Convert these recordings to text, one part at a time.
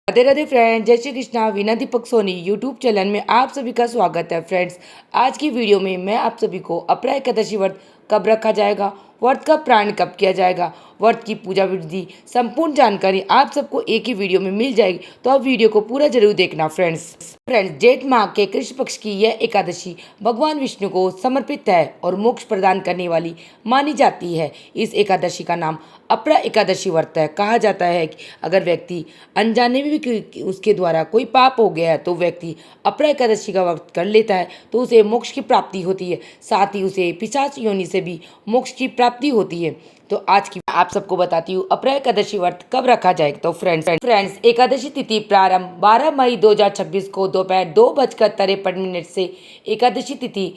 Radhe Radhe friends, जय Shri Krishna. Veena Deepak Soni YouTube channel में आप सभी का स्वागत है। फ्रेंड्स, आज की वीडियो में मैं आप सभी को अपरा एकादशी व्रत कब रखा जाएगा, व्रत का प्राण कब किया जाएगा, व्रत की पूजा विधि संपूर्ण जानकारी आप सबको एक ही वीडियो में मिल जाएगी। तो आप वीडियो को पूरा जरूर देखना। फ्रेंड्स, जेठ माह के कृष्ण पक्ष की यह एकादशी भगवान विष्णु को समर्पित है और मोक्ष प्रदान करने वाली मानी जाती है। इस एकादशी का नाम अपरा एकादशी व्रत है। कहा जाता है कि अगर व्यक्ति अनजाने में भी उसके द्वारा कोई पाप हो गया है तो व्यक्ति अपरा एकादशी का व्रत कर लेता है तो उसे मोक्ष की प्राप्ति होती है, साथ ही उसे पिशाच योनि से भी मोक्ष की प्राप्ति होती है। तो आज की आप सबको बताती हूँ अपरा एकादशी व्रत कब रखा जाएगा। तो फ्रेंड्स एकादशी तिथि प्रारंभ 12 मई 2026 को दोपहर 2:53 से एकादशी तिथि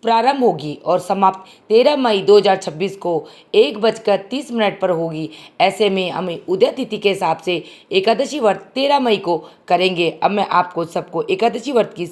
प्रारंभ होगी और समाप्त 13 मई 2026 को 1:30 पर होगी। ऐसे में हमें उदय तिथि के हिसाब से एकादशी व्रत 13 मई को करेंगे। अब मैं आपको सबको एकादशी व्रत की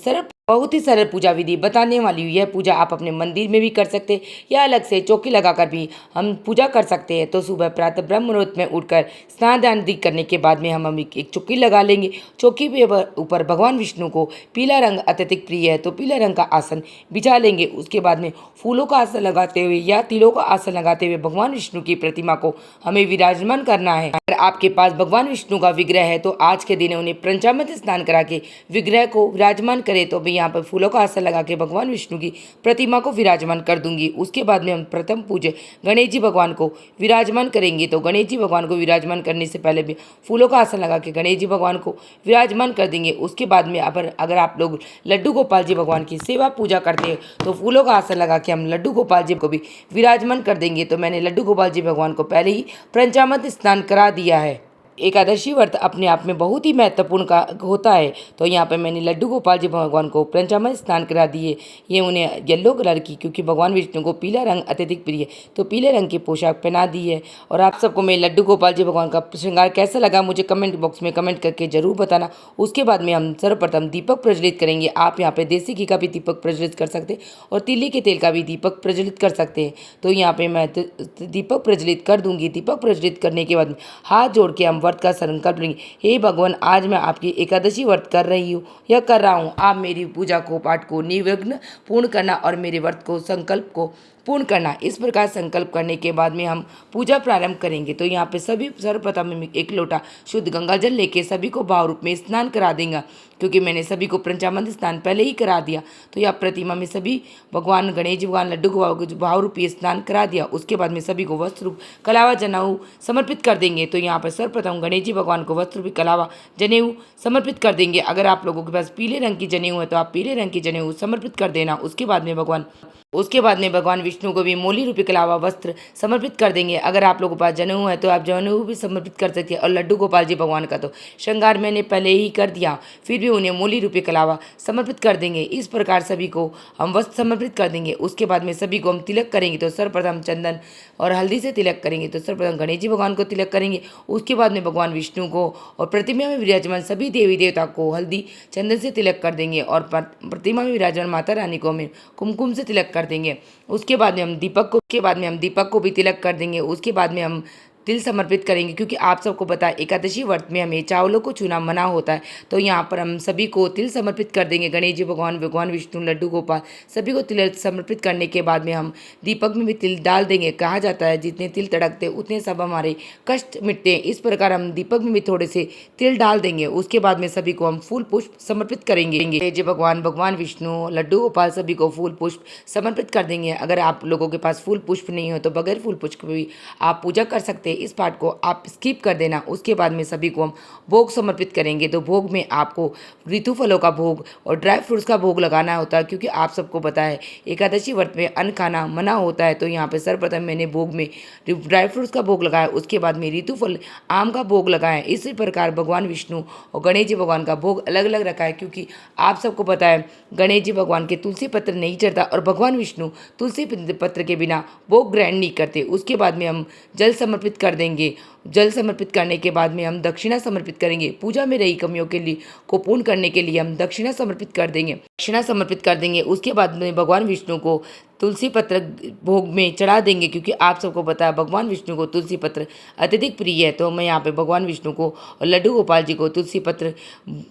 बहुत ही सरल पूजा विधि बताने वाली हूँ। यह पूजा आप अपने मंदिर में भी कर सकते हैं या अलग से चौकी लगाकर भी हम पूजा कर सकते हैं। तो सुबह प्रातः ब्रह्म मुहूर्त में उठकर स्नान दान आदि करने के बाद में हम एक चौकी लगा लेंगे। चौकी के ऊपर भगवान विष्णु को पीला रंग अत्यधिक प्रिय है तो पीला रंग का आसन बिछा लेंगे। उसके बाद में फूलों का आसन लगाते हुए या तिलों का आसन लगाते हुए भगवान विष्णु की प्रतिमा को हमें विराजमान करना है। अगर आपके पास भगवान विष्णु का विग्रह है तो आज के दिन उन्हें पंचामृत स्नान करा के विग्रह को विराजमान करें। तो यहाँ पर फूलों का आसन लगा के भगवान विष्णु की प्रतिमा को विराजमान कर दूंगी। उसके बाद में हम प्रथम पूज्य गणेश जी भगवान को विराजमान करेंगे। तो गणेश जी भगवान को विराजमान करने से पहले भी फूलों का आसन लगा के गणेश जी भगवान को विराजमान कर देंगे। उसके बाद में अगर आप लोग लड्डू गोपाल जी भगवान की सेवा पूजा करते हैं तो फूलों का आसन लगा के हम लड्डू गोपाल जी को भी विराजमान कर देंगे। तो मैंने लड्डू गोपाल जी भगवान को पहले ही पंचामृत स्नान करा दिया है। एकादशी व्रत अपने आप में बहुत ही महत्वपूर्ण का होता है। तो यहाँ पर मैंने लड्डू गोपाल जी भगवान को पंचामृत स्नान करा दिए। ये उन्हें येलो कलर की, क्योंकि भगवान विष्णु को पीला रंग अत्यधिक प्रिय है तो पीले रंग की पोशाक पहना दी है। और आप सबको मैं लड्डू गोपाल जी भगवान का श्रृंगार कैसा लगा मुझे कमेंट बॉक्स में कमेंट करके जरूर बताना। उसके बाद में हम सर्वप्रथम दीपक प्रज्वलित करेंगे। आप यहाँ पे देसी घी का भी दीपक प्रज्वलित कर सकते हैं और तिल्ली के तेल का भी दीपक प्रज्वलित कर सकते हैं। तो यहाँ पे मैं दीपक प्रज्वलित कर दूंगी। दीपक प्रज्वलित करने के बाद हाथ जोड़ के हम व्रत का संकल्प लेंगे। हे भगवान, आज मैं आपकी एकादशी व्रत कर रही हूँ या कर रहा हूँ। आप मेरी पूजा को पाठ को निर्विघ्न पूर्ण करना और मेरे व्रत को संकल्प को पूर्ण करना। इस प्रकार संकल्प करने के बाद में हम पूजा प्रारंभ करेंगे। तो यहाँ पे सभी सर्वप्रथम एक लोटा शुद्ध गंगा जल लेके सभी को भाव रूप में स्नान करा देंगे, क्योंकि मैंने सभी को पंचामृत स्नान पहले ही करा दिया। तो यह प्रतिमा में सभी भगवान गणेश जी भगवान लड्डू को भाव रूपी स्नान करा दिया। उसके बाद में सभी को वस्त्र रूप कलावा जनेऊ समर्पित कर देंगे। तो यहाँ पर सर्वप्रथम गणेश जी भगवान को वस्त्र रूपी कलावा जनेऊ समर्पित कर देंगे। अगर आप लोगों के पास पीले रंग की जनेऊ है तो आप पीले रंग की जनेऊ समर्पित कर देना। उसके बाद में भगवान विष्णु को भी मोली रूपी कलावा वस्त्र समर्पित कर देंगे। अगर आप लोगों के पास जनेऊ है तो आप जनेऊ भी समर्पित कर सकते हैं। और लड्डू गोपाल जी भगवान का तो श्रृंगार मैंने पहले ही कर दिया, फिर भी उन्हें मोली रूपी कलावा समर्पित कर देंगे। इस प्रकार सभी को हम वस्त्र समर्पित कर देंगे। उसके बाद में सभी को हम तिलक करेंगे। तो सर्वप्रथम चंदन और हल्दी से तिलक करेंगे। तो सर्वप्रथम गणेश जी भगवान को तिलक करेंगे। उसके बाद में भगवान विष्णु को और प्रतिमा में विराजमान सभी देवी देवता को हल्दी चंदन से तिलक कर देंगे। और प्रतिमा में विराजमान माता रानी को हमें कुमकुम से तिलक कर देंगे। उसके बाद में हम दीपक को भी तिलक कर देंगे। उसके बाद में हम तिल समर्पित करेंगे, क्योंकि आप सबको पता है एकादशी व्रत में हमें चावलों को छूना मना होता है। तो यहाँ पर हम सभी को तिल समर्पित कर देंगे। गणेश जी भगवान भगवान विष्णु लड्डू गोपाल सभी को तिल समर्पित करने के बाद में हम दीपक में भी तिल डाल देंगे। कहा जाता है जितने तिल तड़कते उतने सब हमारे कष्ट मिटते हैं। इस प्रकार हम दीपक में भी थोड़े से तिल डाल देंगे। उसके बाद में सभी को हम फूल पुष्प समर्पित करेंगे। जी भगवान भगवान विष्णु लड्डू गोपाल सभी को फूल पुष्प समर्पित कर देंगे। अगर आप लोगों के पास फूल पुष्प नहीं हो तो बगैर फूल पुष्प भी आप पूजा कर सकते हैं। इस पार्ट को आप स्किप कर देना। उसके बाद में सभी को हम भोग समर्पित करेंगे। तो भोग में आपको ऋतु फलों का भोग और ड्राई फ्रूट्स का भोग लगाना होता है, क्योंकि आप सबको पता है एकादशी व्रत में अन्न खाना मना होता है। तो यहाँ पे सर्वप्रथम मैंने भोग में ड्राई फ्रूट्स का भोग लगाया। उसके बाद में ऋतु फल आम का भोग लगाया। इसी प्रकार भगवान विष्णु और गणेश जी भगवान का भोग अलग अलग रखा है, क्योंकि आप सबको पता है गणेश जी भगवान के तुलसी पत्र नहीं चढ़ता और भगवान विष्णु तुलसी पत्र के बिना भोग ग्रहण नहीं करते। उसके बाद में हम जल समर्पित कर देंगे। जल समर्पित करने के बाद में हम दक्षिणा समर्पित करेंगे। पूजा में रही कमियों के लिए को पूर्ण करने के लिए हम दक्षिणा समर्पित कर देंगे। दक्षिणा समर्पित कर देंगे। उसके बाद में भगवान विष्णु को तुलसी पत्र भोग में चढ़ा देंगे, क्योंकि आप सबको पता है भगवान विष्णु को तुलसी पत्र अत्यधिक प्रिय है। तो मैं यहाँ पे भगवान विष्णु को और लड्डू गोपाल जी को तुलसी पत्र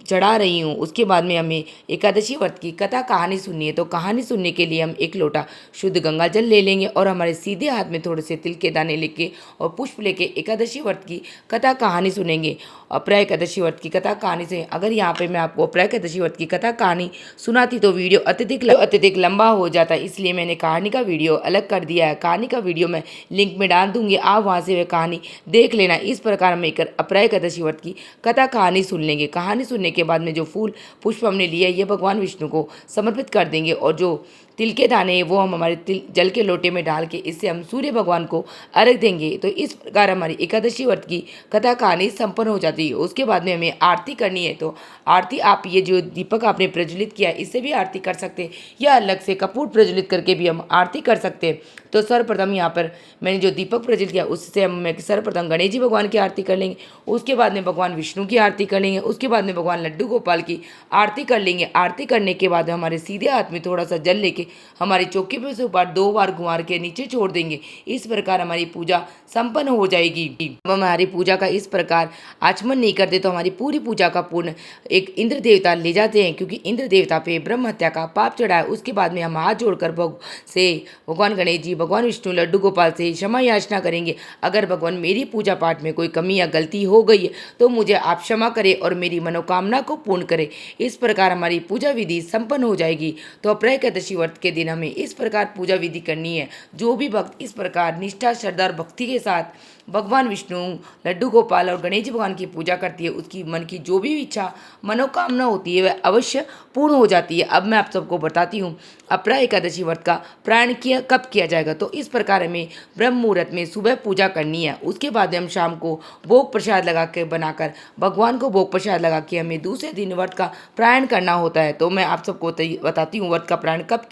चढ़ा रही हूँ। उसके बाद में हमें एकादशी व्रत की कथा कहानी सुननी है। तो कहानी सुनने के लिए हम 1 लोटा शुद्ध गंगा जल ले लेंगे और हमारे सीधे हाथ में थोड़े से तिल के दाने लेके और पुष्प लेके एकादशी व्रत की कथा कहानी सुनेंगे। अपरा एकादशी व्रत की कथा कहानी से अगर यहाँ पे मैं आपको अपरा एकादशी व्रत की कथा कहानी सुनाती तो वीडियो अत्यधिक लंबा हो जाता है, इसलिए मैंने कहानी का वीडियो अलग कर दिया है। कहानी का वीडियो मैं लिंक में डाल दूंगी, आप वहाँ से वह कहानी देख लेना। इस प्रकार हम एक अपरा एकादशी व्रत की कथा कहानी सुन लेंगे। कहानी सुनने के बाद में जो फूल पुष्प हमने लिया है ये भगवान विष्णु को समर्पित कर देंगे और जो तिल के दाने हैं वो हम हमारे तिल जल के लोटे में डाल के इससे हम सूर्य भगवान को अर्घ देंगे। तो इस प्रकार हमारी एकादशी व्रत की कथा कहानी संपन्न हो जाती है। उसके बाद में हमें आरती करनी है। तो आरती आप ये जो दीपक आपने प्रज्वलित किया है इससे भी आरती कर सकते हैं या अलग से कपूर प्रज्वलित करके भी हम आरती कर सकते हैं। तो सर्वप्रथम यहाँ पर मैंने जो दीपक प्रज्वलित किया उससे हम सर्वप्रथम गणेश जी भगवान की आरती कर लेंगे। उसके बाद में भगवान विष्णु की आरती कर लेंगे। उसके बाद में भगवान लड्डू गोपाल की आरती कर लेंगे। आरती करने के बाद हमारे सीधे हाथ में थोड़ा सा जल लेके हमारी चौकी पे से ऊपर 2 बार घुमा के नीचे छोड़ देंगे। इस प्रकार हमारी पूजा संपन्न हो जाएगी। अब हमारी पूजा का इस प्रकार आचमन नहीं करते तो हमारी पूरी पूजा का पूर्ण एक इंद्र देवता ले जाते हैं, क्योंकि इंद्र देवता पे ब्रह्म हत्या का पाप चढ़ा है। उसके बाद में हम हाथ जोड़कर भगवान गणेश जी, भगवान विष्णु, लड्डू गोपाल से क्षमा याचना करेंगे। अगर भगवान मेरी पूजा पाठ में कोई कमी या गलती हो गई है तो मुझे आप क्षमा करें और मेरी मनोकामना को पूर्ण करें। इस प्रकार हमारी पूजा विधि संपन्न हो जाएगी। तो अपरा एकादशी व्रत के दिन हमें इस प्रकार पूजा विधि करनी है। जो भी भक्त इस प्रकार निष्ठा, श्रद्धा और भक्ति के साथ भगवान विष्णु, लड्डू गोपाल और गणेश जी भगवान की पूजा करती है उसकी मन की जो भी इच्छा, मनोकामना होती है वह अवश्य पूर्ण हो जाती है। अब मैं आप सबको बताती हूँ अपरा एकादशी व्रत का प्राण कब किया जाएगा। तो इस प्रकार हमें ब्रह्म मुहूर्त में सुबह पूजा करनी है। उसके बाद हम शाम को भोग प्रसाद लगा के बनाकर भगवान को भोग प्रसाद लगा के हमें दूसरे दिन व्रत का प्राण करना होता है। तो मैं आप सबको बताती हूँ व्रत का प्राण कब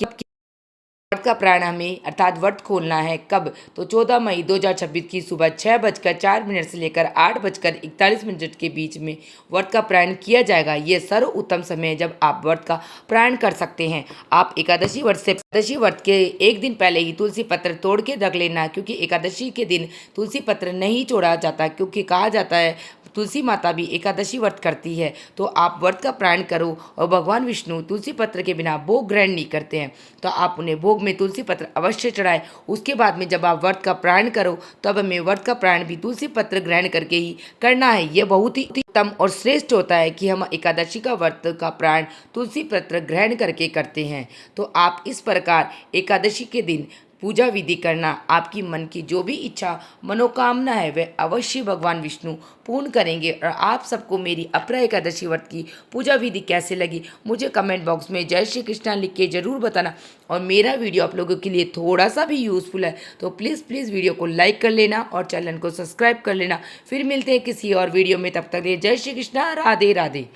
व्रत का प्राण हमें अर्थात व्रत खोलना है कब। तो 14 मई 2026 की सुबह 6:04 से लेकर 8:41 के बीच में व्रत का प्राण किया जाएगा। ये सर्व उत्तम समय है जब आप व्रत का प्राण कर सकते हैं। आप एकादशी व्रत के एक दिन पहले ही तुलसी पत्र तोड़ के रख लेना, क्योंकि एकादशी के दिन तुलसी पत्र नहीं तोड़ा जाता, क्योंकि कहा जाता है तुलसी माता भी एकादशी व्रत करती है। तो आप व्रत का प्राण करो। और भगवान विष्णु तुलसी पत्र के बिना भोग ग्रहण नहीं करते हैं, तो आप उन्हें भोग में तुलसी पत्र अवश्य चढ़ाएं। उसके बाद में जब आप व्रत का प्राण करो तब हमें व्रत का प्राण भी तुलसी पत्र ग्रहण करके ही करना है। यह बहुत ही उत्तम और श्रेष्ठ होता है कि हम एकादशी का व्रत का प्राण तुलसी पत्र ग्रहण करके करते हैं। तो आप इस प्रकार एकादशी के दिन पूजा विधि करना, आपकी मन की जो भी इच्छा, मनोकामना है वह अवश्य भगवान विष्णु पूर्ण करेंगे। और आप सबको मेरी अपरा एकादशी व्रत की पूजा विधि कैसे लगी मुझे कमेंट बॉक्स में जय श्री कृष्णा लिख के ज़रूर बताना। और मेरा वीडियो आप लोगों के लिए थोड़ा सा भी यूज़फुल है तो प्लीज़ वीडियो को लाइक कर लेना और चैनल को सब्सक्राइब कर लेना। फिर मिलते हैं किसी और वीडियो में, तब तक जय श्री कृष्णा, राधे राधे।